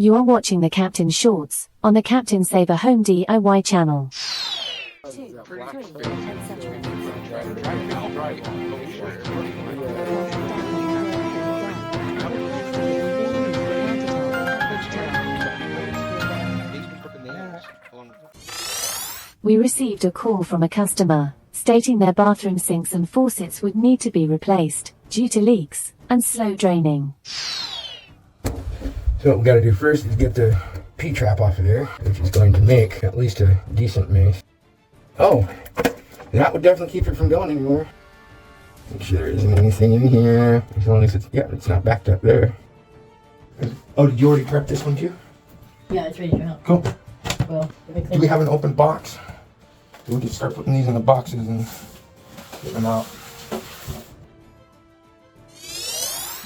You are watching the Captain Shorts on the Captain Saver Home DIY channel. 2, 3, etc. We received a call from a customer stating their bathroom sinks and faucets would need to be replaced due to leaks and slow draining. So what we got to do first is get the P-trap off of there, which is going to make at least a decent mess. Oh, that would definitely keep it from going anywhere. Make sure there isn't anything in here, as long as it's not backed up there. Oh, did you already prep this one too? Yeah, it's ready to go. Cool. Well, do we have an open box? So we can start putting these in the boxes and get them out.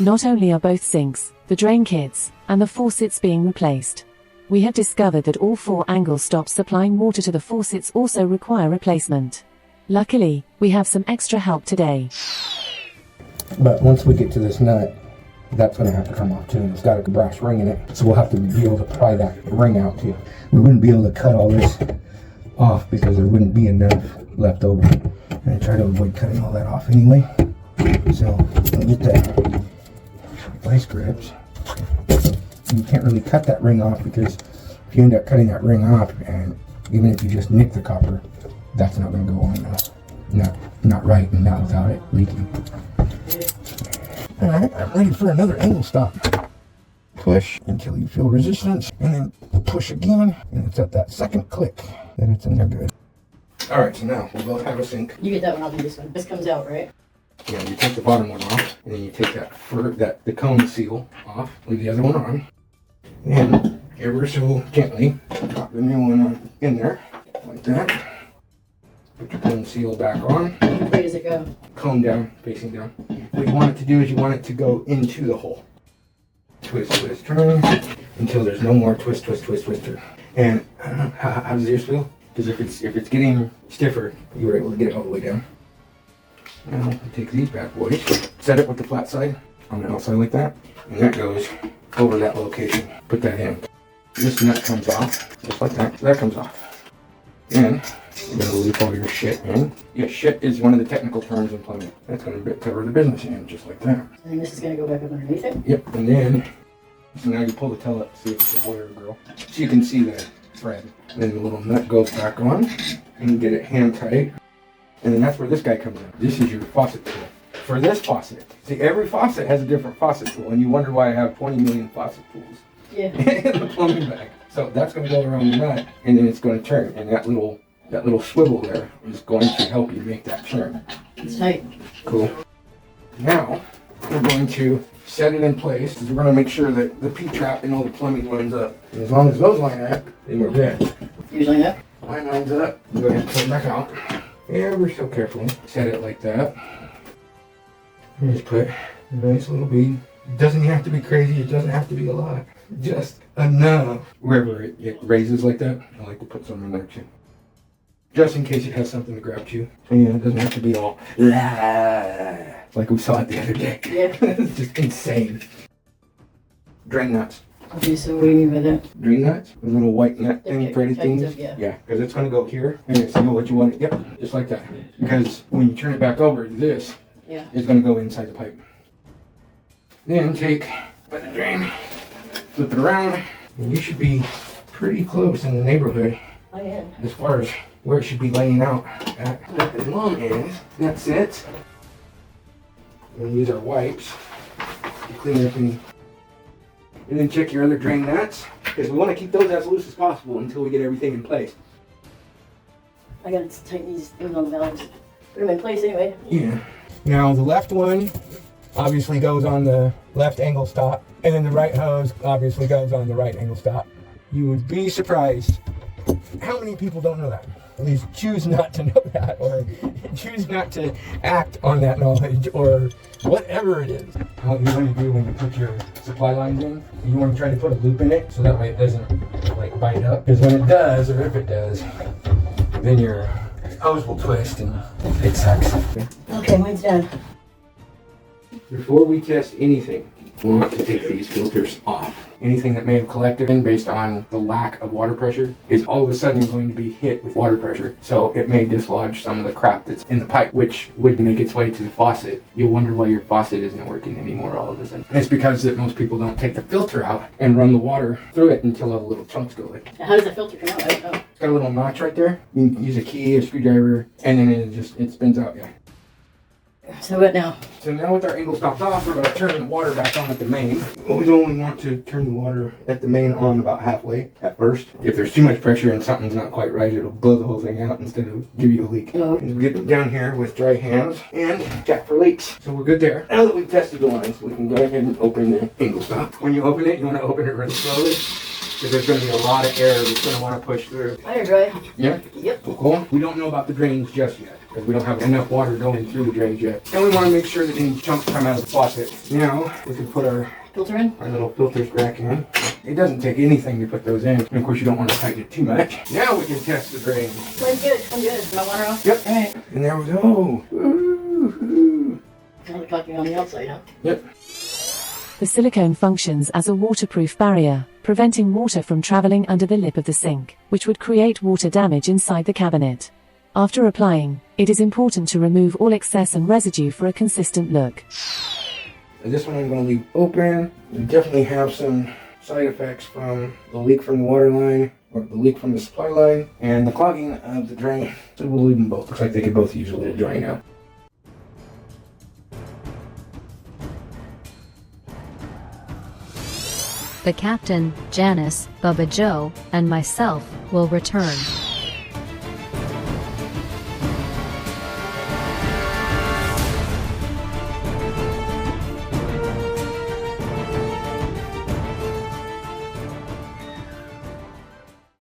Not only are both sinks, the drain kits, and the faucets being replaced, we have discovered that all 4 angle stops supplying water to the faucets also require replacement. Luckily, we have some extra help today. But once we get to this nut, that's going to have to come off too, and it's got a brass ring in it, so we'll have to be able to pry that ring out too. We wouldn't be able to cut all this off because there wouldn't be enough left over, and I try to avoid cutting all that off anyway. So we'll get that vice grips. You can't really cut that ring off because if you end up cutting that ring off, and even if you just nick the copper, that's not going to go on not right and not without it leaking. Alright, I'm ready for another angle stop. Push until you feel resistance, and then push again, and it's at that second click. Then it's in there good. Alright, so now we'll both have a sink. You get that one, I'll do this one. This comes out, right? Yeah, you take the bottom one off, and then you take the cone seal off, leave the other one on, and ever so gently drop the new one on in there, like that. Put your cone seal back on. Where does it go? Cone down, facing down. What you want it to do is you want it to go into the hole. Twist, twist, turn, until there's no more twist, twist, twist, twist, turn. And how does yours feel? Because if it's getting stiffer, you were able to get it all the way down. Now we take these bad boys, set it with the flat side on the outside like that, and that goes over that location. Put that in. This nut comes off, just like that. So that comes off. And you're going to loop all your shit in. Yeah, shit is one of the technical terms in plumbing. That's going to cover the business end, just like that. And then this is going to go back up underneath it? Yep, and then, so now you pull the tail up to see if it's a boy or a girl. So you can see the thread. Then the little nut goes back on, and you get it hand tight. And then that's where this guy comes in. This is your faucet tool. For this faucet, see, every faucet has a different faucet tool, and you wonder why I have 20 million faucet tools in the plumbing bag. So that's going to go around the nut, and then it's going to turn, and that little swivel there is going to help you make that turn. It's tight. Cool. Now, we're going to set it in place. We're going to make sure that the P-trap and all the plumbing lines up. And as long as those line up, then we're good. Yours line up? Mine lines up. I'm going to pull it back out. Ever so carefully. Set it like that. And just put a nice little bead. It doesn't have to be crazy. It doesn't have to be a lot. Just enough. Wherever it raises like that, I like to put some in there too. Just in case it has something to grab to. So yeah, it doesn't have to be all like we saw it the other day. Yeah. It's just insane. Drain nuts. Okay, so what do you mean by that? Drain nuts? The little white nut thing, thready things? Yeah. Yeah, because it's going to go here. And it's going to what you want it. Yep, just like that. Because when you turn it back over, this is going to go inside the pipe. Then take the drain, flip it around, and you should be pretty close in the neighborhood. Oh, yeah. As far as where it should be laying out at. As long as that's it. We'll use our wipes to clean up any. And then check your other drain nuts, because we want to keep those as loose as possible until we get everything in place. I gotta tighten these things on the valves. Put them in place anyway. Yeah. Now the left one obviously goes on the left angle stop, and then the right hose obviously goes on the right angle stop. You would be surprised how many people don't know that. At least choose not to know that, or choose not to act on that knowledge, or whatever it is. What you want to do when you put your supply lines in, you want to try to put a loop in it so that way it doesn't like bite up. Because when it does, or if it does, then your hose will twist and it sucks. Okay, mine's done. Before we test anything, we want to take these filters off. Anything that may have collected in based on the lack of water pressure is all of a sudden going to be hit with water pressure. So it may dislodge some of the crap that's in the pipe, which would make its way to the faucet. You'll wonder why your faucet isn't working anymore all of a sudden. And it's because that most people don't take the filter out and run the water through it until all the little chunks go in. How does that filter come out? I don't know. It's got a little notch right there. You can use a key, a screwdriver, and then it spins out, yeah. So what now? So now with our angle stopped off, we're going to turn the water back on at the main. We only want to turn the water at the main on about halfway at first. If there's too much pressure and something's not quite right, it'll blow the whole thing out instead of give you a leak. Oh. We get down here with dry hands and check for leaks. So we're good there. Now that we've tested the lines, we can go ahead and open the angle stop. When you open it, you want to open it really slowly, because there's going to be a lot of air that's going to want to push through. Fire dry. Yeah? Yep. Cool. We don't know about the drains just yet, because we don't have enough water going through the drains yet. And we want to make sure that any chunks come out of the faucet. Now, we can put our Filter in. little filters back in. It doesn't take anything to put those in. And of course, you don't want to tighten it too much. Now we can test the drain. Mine's good. I'm good. My water off? Yep. Alright. And there we go. Woo-hoo. Now we're talking on the outside, huh? Yep. The silicone functions as a waterproof barrier, preventing water from traveling under the lip of the sink, which would create water damage inside the cabinet. After applying, it is important to remove all excess and residue for a consistent look. This one I'm going to leave open. We definitely have some side effects from the leak from the water line, or the leak from the supply line, and the clogging of the drain. So we'll leave them both. Looks like they could both use a little drying out. The captain, Janice, Bubba Joe, and myself will return.